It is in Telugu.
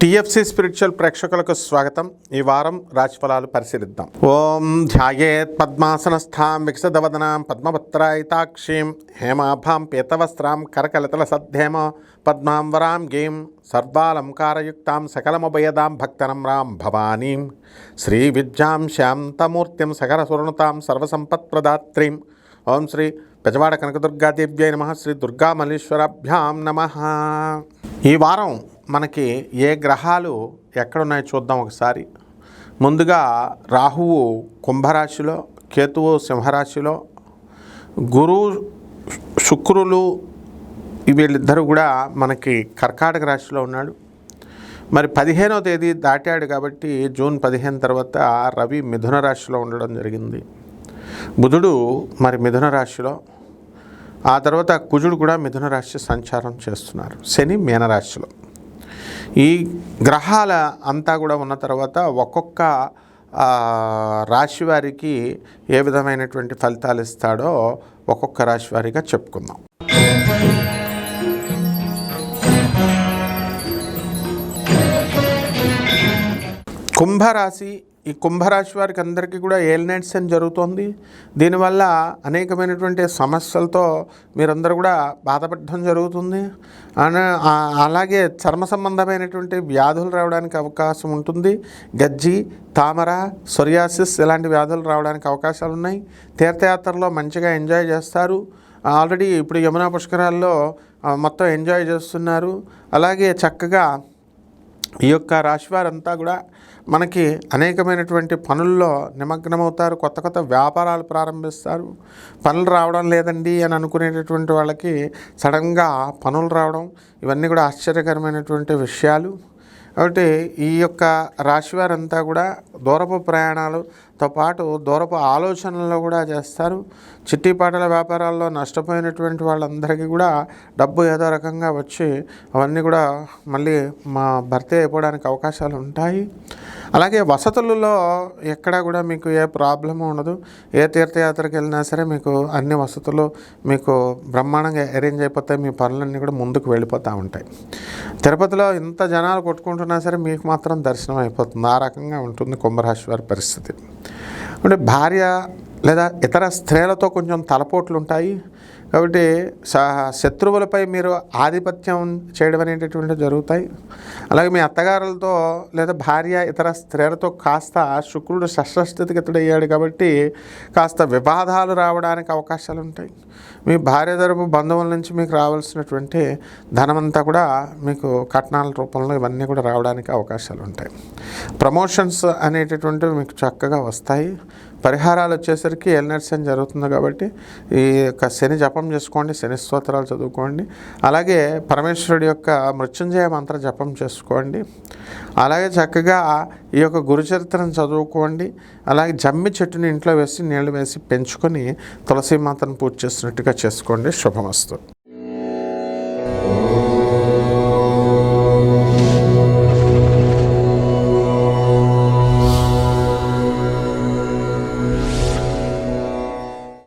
టిఎఫ్సి స్పిరిచువల్ ప్రేక్షకులకు స్వాగతం. ఈ వారం రాశిఫలాలు పరిశీలిద్దాం. ఓం ధ్యాయేత్ పద్మాసనస్థాం వికసితవదనాం పద్మపత్రాయితాక్షీం హేమాభాం పీతవస్త్రాం కరకలితల సద్ధేమ పద్మాం వరాం గీం సర్వాలంకారయుక్తాం సకలముభయదాం భక్తనమ్రాం భవానీం శ్రీ విద్యాం శాంతమూర్తిం సకలసురణుతాం సర్వసంపత్ప్రదాత్రీం. ఓం శ్రీ పెజవాడ కనకదుర్గాదేవ్యై నమః. శ్రీ దుర్గామల్లీశ్వరాభ్యాం నమః. ఈ వారం మనకి ఏ గ్రహాలు ఎక్కడున్నాయో చూద్దాం ఒకసారి. ముందుగా రాహువు కుంభరాశిలో, కేతువు సింహరాశిలో, గురు శుక్రులు వీళ్ళిద్దరూ కూడా మనకి కర్కాటక రాశిలో ఉన్నాడు. మరి 15వ తేదీ దాటాడు కాబట్టి జూన్ 15 తర్వాత రవి మిథున రాశిలో ఉండడం జరిగింది. బుధుడు మరి మిథున రాశిలో, ఆ తర్వాత కుజుడు కూడా మిథున రాశి సంచారం చేస్తున్నారు. శని మీనరాశిలో. ఈ గ్రహాల అంతా కూడా ఉన్న తర్వాత ఒక్కొక్క రాశి వారికి ఏ విధమైనటువంటి ఫలితాలు ఇస్తాడో ఒక్కొక్క రాశి వారిగా చెప్పుకుందాం. కుంభరాశి. ఈ కుంభరాశి వారికి అందరికీ కూడా ఏలినాటి శని జరుగుతోంది. దీనివల్ల అనేకమైనటువంటి సమస్యలతో మీరందరూ కూడా బాధపడడం జరుగుతుంది. అలాగే చర్మ సంబంధమైనటువంటి వ్యాధులు రావడానికి అవకాశం ఉంటుంది. గజ్జి, తామర, సొరియాసిస్ ఇలాంటి వ్యాధులు రావడానికి అవకాశాలు ఉన్నాయి. తీర్థయాత్రలో మంచిగా ఎంజాయ్ చేస్తారు. ఆల్రెడీ ఇప్పుడు యమునా పుష్కరాల్లో మొత్తం ఎంజాయ్ చేస్తున్నారు. అలాగే చక్కగా ఈ యొక్క రాశివారంతా కూడా మనకి అనేకమైనటువంటి పనుల్లో నిమగ్నమవుతారు. కొత్త కొత్త వ్యాపారాలు ప్రారంభిస్తారు. పనులు రావడం లేదండి అని అనుకునేటటువంటి వాళ్ళకి సడన్గా పనులు రావడం, ఇవన్నీ కూడా ఆశ్చర్యకరమైనటువంటి విషయాలు. కాబట్టి ఈ యొక్క రాశివారంతా కూడా దూరపు ప్రయాణాలతో పాటు దూరపు ఆలోచనలు కూడా చేస్తారు. చిట్టిపాటల వ్యాపారాల్లో నష్టపోయినటువంటి వాళ్ళందరికీ కూడా డబ్బు ఏదో రకంగా వచ్చి అవన్నీ కూడా మళ్ళీ భర్తీ అయిపోవడానికి అవకాశాలు ఉంటాయి. అలాగే వసతులలో ఎక్కడా కూడా మీకు ఏ ప్రాబ్లము ఉండదు. ఏ తీర్థయాత్రకి వెళ్ళినా సరే మీకు అన్ని వసతులు మీకు బ్రహ్మాండంగా అరేంజ్ అయిపోతాయి. మీ పనులన్నీ కూడా ముందుకు వెళ్ళిపోతూ ఉంటాయి. తిరుపతిలో ఇంత జనాలు కొట్టుకుంటున్నా సరే మీకు మాత్రం దర్శనం అయిపోతుంది. ఆ రకంగా ఉంటుంది కుంభరాశి వారి పరిస్థితి. అంటే భార్య లేదా ఇతర స్త్రీలతో కొంచెం తలపోట్లు ఉంటాయి. కాబట్టి శత్రువులపై మీరు ఆధిపత్యం చేయడం అనేటటువంటి జరుగుతాయి. అలాగే మీ అత్తగారులతో లేదా భార్య ఇతర స్త్రీలతో కాస్త శుక్రుడు షష్ఠస్థితిగతుడయ్యాడు కాబట్టి కాస్త వివాదాలు రావడానికి అవకాశాలు ఉంటాయి. మీ భార్య తరపు బంధువుల నుంచి మీకు రావాల్సినటువంటి ధనమంతా కూడా మీకు కట్నాల రూపంలో ఇవన్నీ కూడా రావడానికి అవకాశాలు ఉంటాయి. ప్రమోషన్స్ అనేటటువంటివి మీకు చక్కగా వస్తాయి. పరిహారాలు వచ్చేసరికి ఏలినాటి శని జరుగుతుంది కాబట్టి ఈ యొక్క శని జపం చేసుకోండి, శని స్తోత్రాలు చదువుకోండి. అలాగే పరమేశ్వరుడి యొక్క మృత్యుంజయ మంత్ర జపం చేసుకోండి. అలాగే చక్కగా ఈ యొక్క గురుచరిత్రను చదువుకోండి. అలాగే జమ్మి చెట్టుని ఇంట్లో వేసి నీళ్లు వేసి పెంచుకొని తులసి మాతను పూజ చేసినట్టుగా చేసుకోండి. శుభమస్తు.